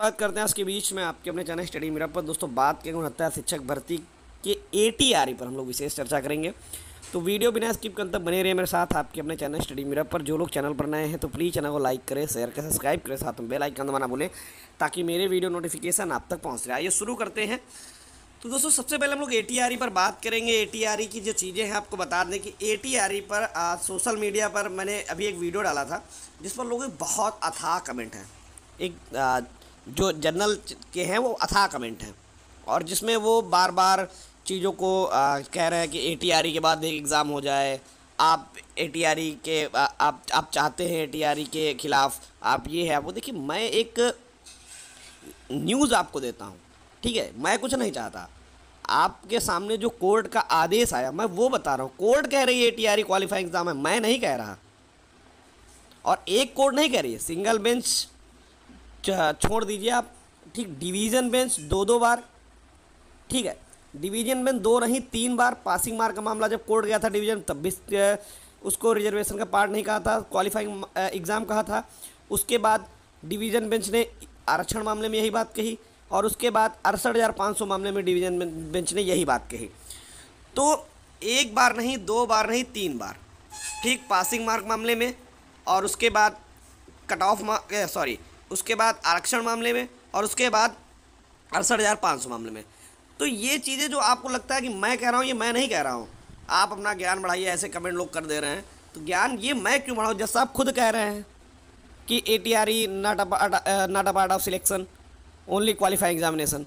बात करते हैं आज के बीच में आपके अपने चैनल स्टडी मेरा पर। दोस्तों बात करेंगे 69 शिक्षक भर्ती के एटीआरई पर हम लोग विशेष चर्चा करेंगे। तो वीडियो बिना स्किप करने तक बने रहिए मेरे साथ आपके अपने चैनल स्टडी मेरा पर। जो लोग चैनल पर नए हैं तो प्लीज़ चैनल को लाइक करें, शेयर करें, सब्सक्राइब करें, साथ में बेल आइकन दबाना भूलें ताकि मेरे वीडियो नोटिफिकेशन आप तक पहुँच रहे। आइए शुरू करते हैं। तो दोस्तों सबसे पहले हम लोग एटीआरई पर बात करेंगे। एटीआरई की जो चीज़ें हैं आपको बता दें कि एटीआरई पर सोशल मीडिया पर मैंने अभी एक वीडियो डाला था जिस पर लोगों के बहुत अथाह कमेंट हैं। एक जो जनरल के हैं वो अथाह कमेंट हैं और जिसमें वो बार बार चीज़ों को कह रहे हैं कि एटीआरई के बाद एक एग्ज़ाम हो जाए, आप एटीआरई के आप चाहते हैं एटीआरई के ख़िलाफ़, आप ये है वो। देखिए मैं एक न्यूज़ आपको देता हूँ, ठीक है, मैं कुछ नहीं चाहता। आपके सामने जो कोर्ट का आदेश आया मैं वो बता रहा हूँ। कोर्ट कह रही है एटीआरई क्वालिफाइंग एग्ज़ाम है, मैं नहीं कह रहा। और एक कोर्ट नहीं कह रही है, सिंगल बेंच छोड़ दीजिए आप, ठीक, डिवीज़न बेंच दो बार, ठीक है, डिवीज़न बेंच 2 नहीं 3 बार। पासिंग मार्क का मामला जब कोर्ट गया था डिवीज़न, तब भी उसको रिजर्वेशन का पार्ट नहीं कहा था, क्वालिफाइंग एग्ज़ाम कहा था। उसके बाद डिवीज़न बेंच ने आरक्षण मामले में यही बात कही और उसके बाद 68,500 मामले में डिवीज़न बेंच ने यही बात कही। तो एक बार नहीं, 2 बार नहीं, 3 बार, ठीक, पासिंग मार्क मामले में और उसके बाद कट ऑफ उसके बाद आरक्षण मामले में और उसके बाद 68,500 मामले में। तो ये चीज़ें जो आपको लगता है कि मैं कह रहा हूँ, ये मैं नहीं कह रहा हूँ। आप अपना ज्ञान बढ़ाइए, ऐसे कमेंट लोग कर दे रहे हैं तो ज्ञान ये मैं क्यों बढ़ाऊँ जैसा आप खुद कह रहे हैं कि एटीआरई not a part of selection, only qualifying examination.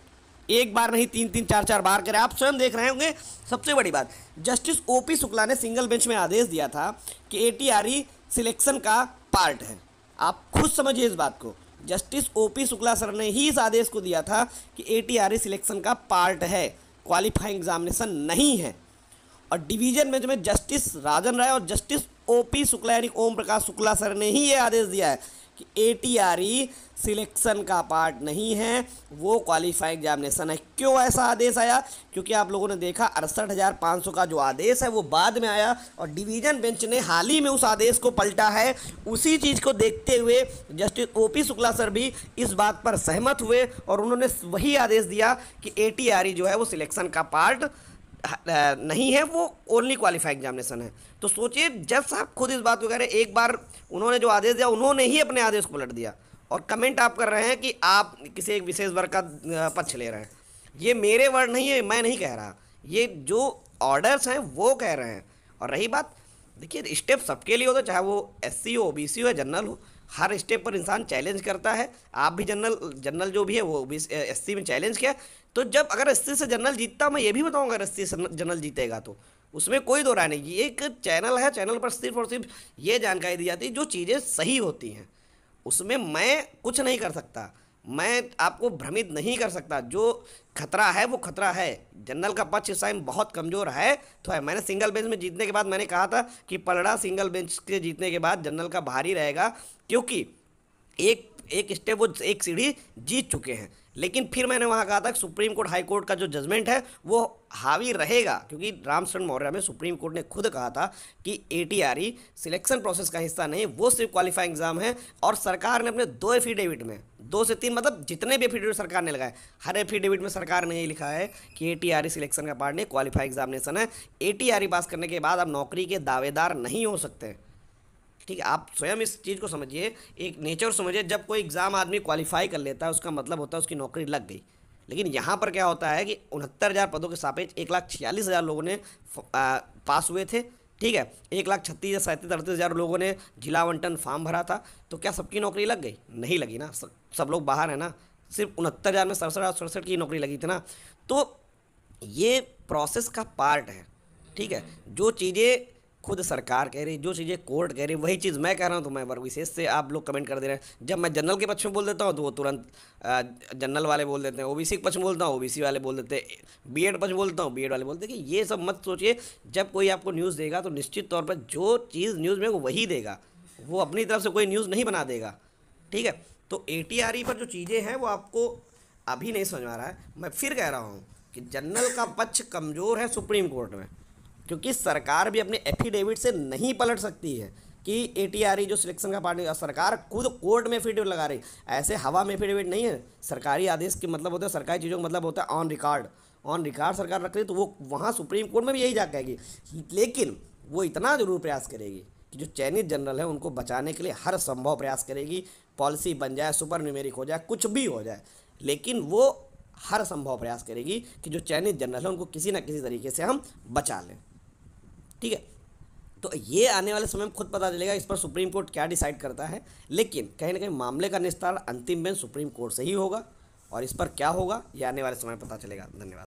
एक बार नहीं 3-3 4-4 बार करें। आप स्वयं देख रहे होंगे। सबसे बड़ी बात, जस्टिस ओपी शुक्ला ने सिंगल बेंच में आदेश दिया था कि एटीआरई सिलेक्शन का पार्ट है। आप खुद समझिए इस बात को। जस्टिस ओपी शुक्ला सर ने ही इस आदेश को दिया था कि एटीआरई सिलेक्शन का पार्ट है, क्वालिफाइंग एग्जामिनेशन नहीं है। और डिवीजन बेंच में जस्टिस राजन राय और जस्टिस ओपी शुक्ला यानी ओम प्रकाश शुक्ला सर ने ही ये आदेश दिया है कि एटीआरई सिलेक्शन का पार्ट नहीं है, वो क्वालिफाइंग एग्जामिनेशन है। क्यों ऐसा आदेश आया? क्योंकि आप लोगों ने देखा 68,500 का जो आदेश है वो बाद में आया और डिवीज़न बेंच ने हाल ही में उस आदेश को पलटा है। उसी चीज़ को देखते हुए जस्टिस ओपी शुक्ला सर भी इस बात पर सहमत हुए और उन्होंने वही आदेश दिया कि एटीआरई जो है वो सिलेक्शन का पार्ट नहीं है, वो ओनली क्वालिफाइंग एग्जामिनेशन है। तो सोचिए, जज साहब खुद इस बात को कह रहे हैं। एक बार उन्होंने जो आदेश दिया उन्होंने ही अपने आदेश को पलट दिया और कमेंट आप कर रहे हैं कि आप किसी एक विशेष वर्ग का पक्ष ले रहे हैं। ये मेरे वर्ड नहीं है, मैं नहीं कह रहा, ये जो ऑर्डर्स हैं वो कह रहे हैं। और रही बात, देखिए स्टेप सबके लिए होता है, चाहे वो एससी हो, ओबीसी हो या जनरल हो, हर स्टेप पर इंसान चैलेंज करता है। आप भी जनरल जो भी है वो भी एससी में चैलेंज किया। तो जब अगर एससी से जनरल जीतता, मैं ये भी बताऊंगा अगर एससी से जनरल जीतेगा तो उसमें कोई दो राय नहीं। ये एक चैनल है, चैनल पर सिर्फ और सिर्फ ये जानकारी दी जाती है जो चीज़ें सही होती हैं, उसमें मैं कुछ नहीं कर सकता, मैं आपको भ्रमित नहीं कर सकता। जो खतरा है वो खतरा है। जनरल का पक्ष इस टाइम बहुत कमज़ोर है तो है। मैंने सिंगल बेंच में जीतने के बाद मैंने कहा था कि पलड़ा सिंगल बेंच के जीतने के बाद जनरल का भारी रहेगा, क्योंकि एक स्टेप वो एक सीढ़ी जीत चुके हैं। लेकिन फिर मैंने वहाँ कहा था कि सुप्रीम कोर्ट हाई कोर्ट का जो जजमेंट है वो हावी रहेगा, क्योंकि रामचंद्र मौर्य में सुप्रीम कोर्ट ने खुद कहा था कि एटीआरई सिलेक्शन प्रोसेस का हिस्सा नहीं, वो सिर्फ क्वालिफाइंग एग्जाम है। और सरकार ने अपने 2 एफिडेविट में, 2 से 3 मतलब जितने भी एफिडेविट सरकार ने लगाए, हर एफिडेविट में सरकार ने ये लिखा है कि एटीआरई सिलेक्शन का पार्ट नहीं, क्वालिफाइंग एग्जामिनेशन है। एटीआरई पास करने के बाद आप नौकरी के दावेदार नहीं हो सकते। ठीक है, आप स्वयं इस चीज़ को समझिए, एक नेचर समझिए। जब कोई एग्ज़ाम आदमी क्वालिफाई कर लेता है उसका मतलब होता है उसकी नौकरी लग गई। लेकिन यहाँ पर क्या होता है कि 69,000 पदों के सापेक्ष 1,46,000 लोगों ने पास हुए थे, ठीक है, 1,36,000 या 37,38,000 लोगों ने जिला आवंटन फॉर्म भरा था। तो क्या सबकी नौकरी लग गई? नहीं लगी ना, सब लोग बाहर हैं ना। सिर्फ 69,000 में 67,67 की नौकरी लगी थी ना। तो ये प्रोसेस का पार्ट है, ठीक है। जो चीज़ें खुद सरकार कह रही, जो चीज़ें कोर्ट कह रही, वही चीज़ मैं कह रहा हूँ। तो मैं वर्ग विशेष से आप लोग कमेंट कर दे रहे हैं। जब मैं जनरल के पक्ष में बोल देता हूँ तो वो तुरंत जनरल वाले बोल देते हैं, ओबीसी के पक्ष में बोलता हूँ ओबीसी वाले बोल देते हैं, बीएड पक्ष बोलता हूँ बीएड वाले बोलते हैं। कि ये सब मत सोचिए। जब कोई आपको न्यूज़ देगा तो निश्चित तौर पर जो चीज़ न्यूज़ में वो वही देगा, वो अपनी तरफ से कोई न्यूज़ नहीं बना देगा, ठीक है। तो एटीआरई पर जो चीज़ें हैं वो आपको अभी नहीं समझ में आ रहा है। मैं फिर कह रहा हूँ कि जनरल का पक्ष कमज़ोर है सुप्रीम कोर्ट में, क्योंकि सरकार भी अपने एफिडेविट से नहीं पलट सकती है। कि एटीआरई जो सिलेक्शन का पार्टी, सरकार खुद कोर्ट में एफिडेविट लगा रही। ऐसे हवा में एफिडेविट नहीं है, सरकारी आदेश के मतलब होता है, सरकारी चीज़ों का मतलब होता है ऑन रिकॉर्ड। ऑन रिकॉर्ड सरकार रख रही, तो वो वहाँ सुप्रीम कोर्ट में भी यही जा कहेगी। लेकिन वो इतना जरूर प्रयास करेगी कि जो चयनित जनरल है उनको बचाने के लिए हर संभव प्रयास करेगी। पॉलिसी बन जाए, सुपर न्यूमेरिक हो जाए, कुछ भी हो जाए, लेकिन वो हर संभव प्रयास करेगी कि जो चयनित जनरल है उनको किसी ना किसी तरीके से हम बचा लें। ठीक है, तो ये आने वाले समय में खुद पता चलेगा इस पर सुप्रीम कोर्ट क्या डिसाइड करता है। लेकिन कहीं ना कहीं मामले का निस्तारण अंतिम बेंच सुप्रीम कोर्ट से ही होगा, और इस पर क्या होगा ये आने वाले समय में पता चलेगा। धन्यवाद।